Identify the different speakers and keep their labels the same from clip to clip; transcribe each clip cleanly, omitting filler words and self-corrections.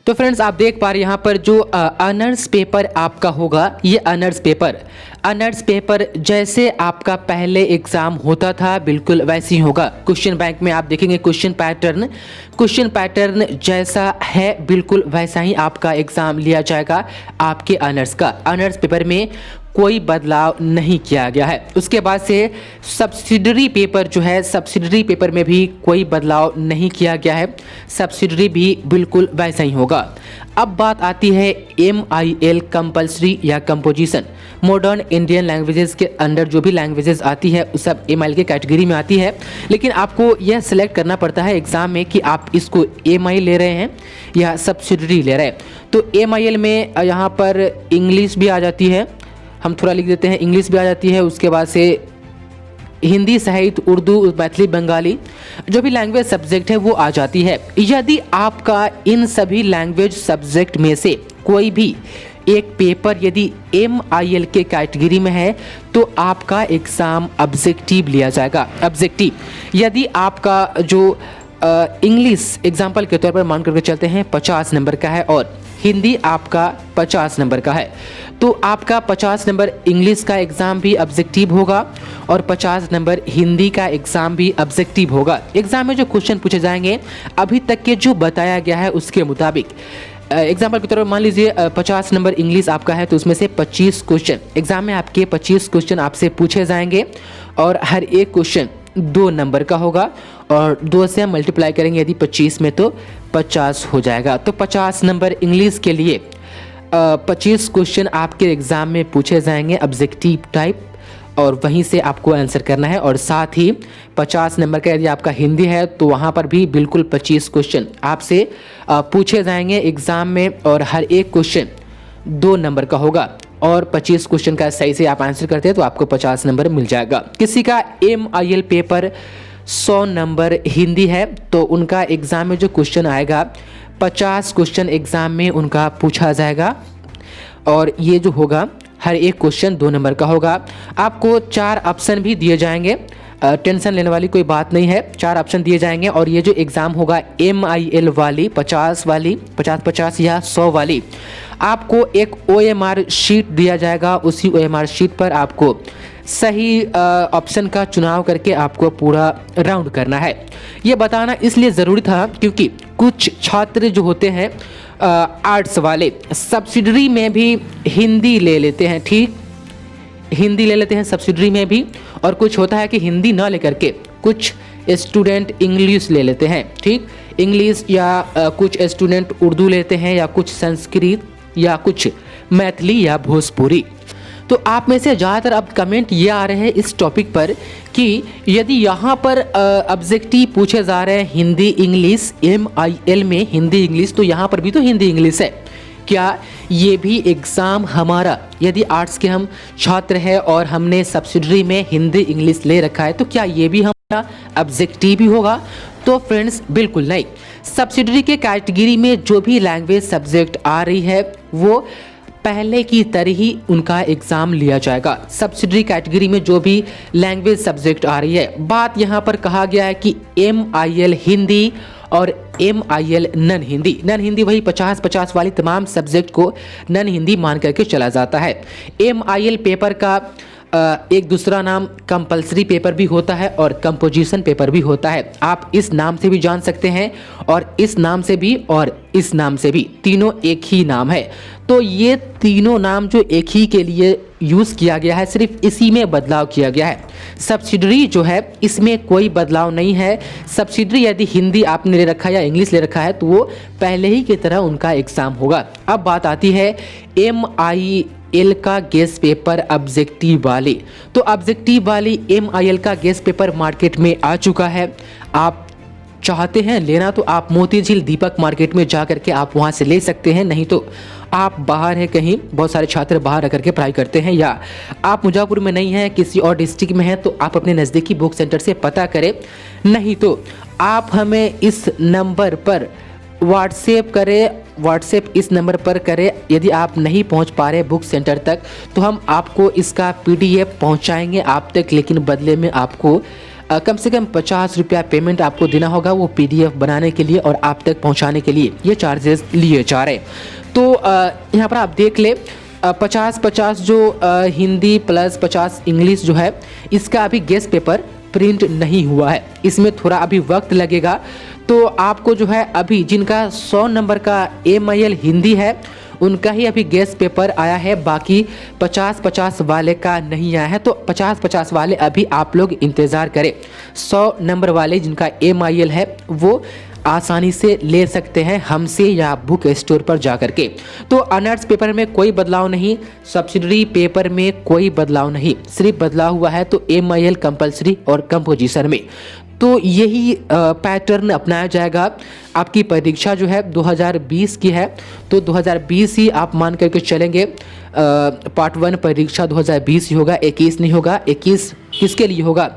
Speaker 1: तो फ्रेंड्स आप देख पा रहे हैं यहाँ पर जो अनर्स पेपर आपका होगा, ये अनर्स पेपर जैसे आपका पहले एग्जाम होता था बिल्कुल वैसे ही होगा। क्वेश्चन बैंक में आप देखेंगे क्वेश्चन पैटर्न जैसा है बिल्कुल वैसा ही आपका एग्जाम लिया जाएगा आपके अनर्स का। अनर्स पेपर में कोई बदलाव नहीं किया गया है। उसके बाद से सब्सिडरी पेपर जो है, सब्सिडरी पेपर में भी कोई बदलाव नहीं किया गया है, सब्सिडरी भी बिल्कुल वैसा ही होगा। अब बात आती है MIL कंपल्सरी या कंपोजिशन, मॉडर्न इंडियन लैंग्वेजेस के अंडर जो भी लैंग्वेजेस आती है उस सब MIL के कैटेगरी में आती है, लेकिन आपको यह सिलेक्ट करना पड़ता है एग्जाम में कि आप इसको MIL ले रहे हैं या सब्सिडरी ले रहे हैं। तो MIL में यहाँ पर इंग्लिश भी आ जाती है, हम थोड़ा लिख देते हैं, इंग्लिश भी आ जाती है। उसके बाद से हिंदी, साहित्य, उर्दू, मैथिली, बंगाली जो भी लैंग्वेज सब्जेक्ट है वो आ जाती है। यदि आपका इन सभी लैंग्वेज सब्जेक्ट में से कोई भी एक पेपर यदि MIL के कैटेगरी में है तो आपका एग्ज़ाम ऑब्जेक्टिव लिया जाएगा। ऑब्जेक्टिव यदि आपका जो इंग्लिश एग्जाम्पल के तौर पर मान करके चलते हैं 50 नंबर का है और हिंदी आपका 50 नंबर का है, तो आपका 50 नंबर इंग्लिश का एग्ज़ाम भी ऑब्जेक्टिव होगा और 50 नंबर हिंदी का एग्ज़ाम भी ऑब्जेक्टिव होगा। एग्ज़ाम में जो क्वेश्चन पूछे जाएंगे अभी तक के जो बताया गया है उसके मुताबिक, एग्जाम्पल के तौर पर मान लीजिए 50 नंबर इंग्लिश आपका है तो उसमें से 25 क्वेश्चन एग्ज़ाम में आपके 25 क्वेश्चन आपसे पूछे जाएंगे और हर एक क्वेश्चन 2 नंबर का होगा और 2 से हम मल्टीप्लाई करेंगे यदि 25 में तो 50 हो जाएगा। तो 50 नंबर इंग्लिश के लिए 25 क्वेश्चन आपके एग्ज़ाम में पूछे जाएंगे ऑब्जेक्टिव टाइप और वहीं से आपको आंसर करना है। और साथ ही 50 नंबर का यदि आपका हिंदी है तो वहाँ पर भी बिल्कुल 25 क्वेश्चन आपसे पूछे जाएंगे एग्ज़ाम में और हर एक क्वेश्चन 2 नंबर का होगा और 25 क्वेश्चन का सही से आप आंसर करते हैं तो आपको 50 नंबर मिल जाएगा। किसी का MIL पेपर 100 नंबर हिंदी है तो उनका एग्ज़ाम में जो क्वेश्चन आएगा 50 क्वेश्चन एग्ज़ाम में उनका पूछा जाएगा और ये जो होगा हर एक क्वेश्चन 2 नंबर का होगा। आपको 4 ऑप्शन भी दिए जाएंगे, टेंशन लेने वाली कोई बात नहीं है, 4 ऑप्शन दिए जाएंगे और ये जो एग्ज़ाम होगा MIL वाली 50 या 100 वाली, आपको एक OMR शीट दिया जाएगा। उसी OMR शीट पर आपको सही ऑप्शन का चुनाव करके आपको पूरा राउंड करना है। ये बताना इसलिए ज़रूरी था क्योंकि कुछ छात्र जो होते हैं आर्ट्स वाले सब्सिडरी में भी हिंदी ले लेते हैं, ठीक, हिंदी ले लेते हैं सब्सिडरी में भी, और कुछ होता है कि हिंदी ना लेकर के कुछ स्टूडेंट इंग्लिश ले लेते हैं, ठीक, इंग्लिश या कुछ स्टूडेंट उर्दू लेते हैं या कुछ संस्कृत या कुछ मैथिली या भोजपुरी। तो आप में से ज़्यादातर अब कमेंट ये आ रहे हैं इस टॉपिक पर कि यदि यहाँ पर ऑब्जेक्टिव पूछे जा रहे हैं हिंदी इंग्लिश, MIL में हिंदी इंग्लिश, तो यहाँ पर भी तो हिंदी इंग्लिश है, क्या ये भी एग्ज़ाम हमारा यदि आर्ट्स के हम छात्र हैं और हमने सब्सिडरी में हिंदी इंग्लिश ले रखा है तो क्या ये भी हमारा ऑब्जेक्टिव ही होगा? तो फ्रेंड्स बिल्कुल नहीं। सब्सिडरी के कैटेगरी में जो भी लैंग्वेज सब्जेक्ट आ रही है वो पहले की तरह ही उनका एग्ज़ाम लिया जाएगा। सब्सिडरी कैटेगरी में जो भी लैंग्वेज सब्जेक्ट आ रही है, बात यहाँ पर कहा गया है कि MIL हिंदी और MIL नन हिंदी वही 50 वाली तमाम सब्जेक्ट को नन हिंदी मान करके चला जाता है। MIL पेपर का एक दूसरा नाम कंपल्सरी पेपर भी होता है और कंपोजिशन पेपर भी होता है। आप इस नाम से भी जान सकते हैं और इस नाम से भी और इस नाम से भी, तीनों एक ही नाम है। तो ये तीनों नाम जो एक ही के लिए यूज़ किया गया है, सिर्फ इसी में बदलाव किया गया है। सब्सिडरी जो है इसमें कोई बदलाव नहीं है। सब्सिडरी यदि हिंदी आपने ले रखा है या इंग्लिश ले रखा है तो वो पहले ही की तरह उनका एग्ज़ाम होगा। अब बात आती है MIL का गेस्ट पेपर ऑब्जेक्टिव वाली। तो ऑब्जेक्टिव वाली MIL का गेस्ट पेपर मार्केट में आ चुका है। आप चाहते हैं लेना तो आप मोती झील दीपक मार्केट में जा करके आप वहां से ले सकते हैं, नहीं तो आप बाहर है कहीं, बहुत सारे छात्र बाहर रह करके पढ़ाई करते हैं, या आप मुजफ्फरपुर में नहीं हैं किसी और डिस्ट्रिक्ट में हैं तो आप अपने नज़दीकी बुक सेंटर से पता करें, नहीं तो आप हमें इस नंबर पर व्हाट्सएप इस नंबर पर करें। यदि आप नहीं पहुंच पा रहे बुक सेंटर तक तो हम आपको इसका PDF पहुंचाएंगे आप तक, लेकिन बदले में आपको कम से कम 50 रुपया पेमेंट आपको देना होगा वो PDF बनाने के लिए और आप तक पहुंचाने के लिए ये चार्जेस लिए जा रहे हैं। तो यहाँ पर आप देख ले 50-50 जो हिंदी प्लस 50 इंग्लिश जो है इसका अभी गेस्ट पेपर प्रिंट नहीं हुआ है, इसमें थोड़ा अभी वक्त लगेगा। तो आपको जो है अभी जिनका 100 नंबर का MIL हिंदी है उनका ही अभी गेस्ट पेपर आया है, बाकी 50-50 वाले का नहीं आया है। तो 50-50 वाले अभी आप लोग इंतज़ार करें। 100 नंबर वाले जिनका MIL है वो आसानी से ले सकते हैं हमसे या बुक स्टोर पर जा कर के। तो ऑनर्स पेपर में कोई बदलाव नहीं, सब्सिडरी पेपर में कोई बदलाव नहीं, सिर्फ बदलाव हुआ है तो MIL कंपलसरी और कंपोजिशन में। तो यही पैटर्न अपनाया जाएगा। आपकी परीक्षा जो है 2020 की है तो 2020 ही आप मान करके चलेंगे। पार्ट 1 परीक्षा 2020 ही होगा, 21 नहीं होगा। 21 किसके लिए होगा?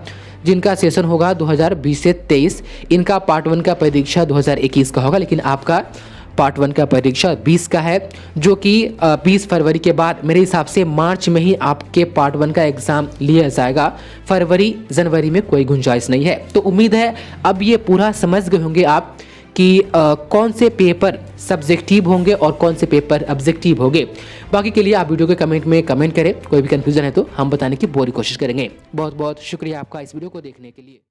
Speaker 1: जिनका सेशन होगा 2020 से 23, इनका पार्ट 1 का परीक्षा 2021 का होगा, लेकिन आपका पार्ट 1 का परीक्षा 20 का है, जो कि 20 फरवरी के बाद मेरे हिसाब से मार्च में ही आपके पार्ट 1 का एग्ज़ाम लिया जाएगा। फरवरी जनवरी में कोई गुंजाइश नहीं है। तो उम्मीद है अब ये पूरा समझ गए होंगे आप कि कौन से पेपर सब्जेक्टिव होंगे और कौन से पेपर ऑब्जेक्टिव होंगे। बाकी के लिए आप वीडियो के कमेंट में कमेंट करें, कोई भी कन्फ्यूजन है तो हम बताने की पूरी कोशिश करेंगे। बहुत बहुत शुक्रिया आपका इस वीडियो को देखने के लिए।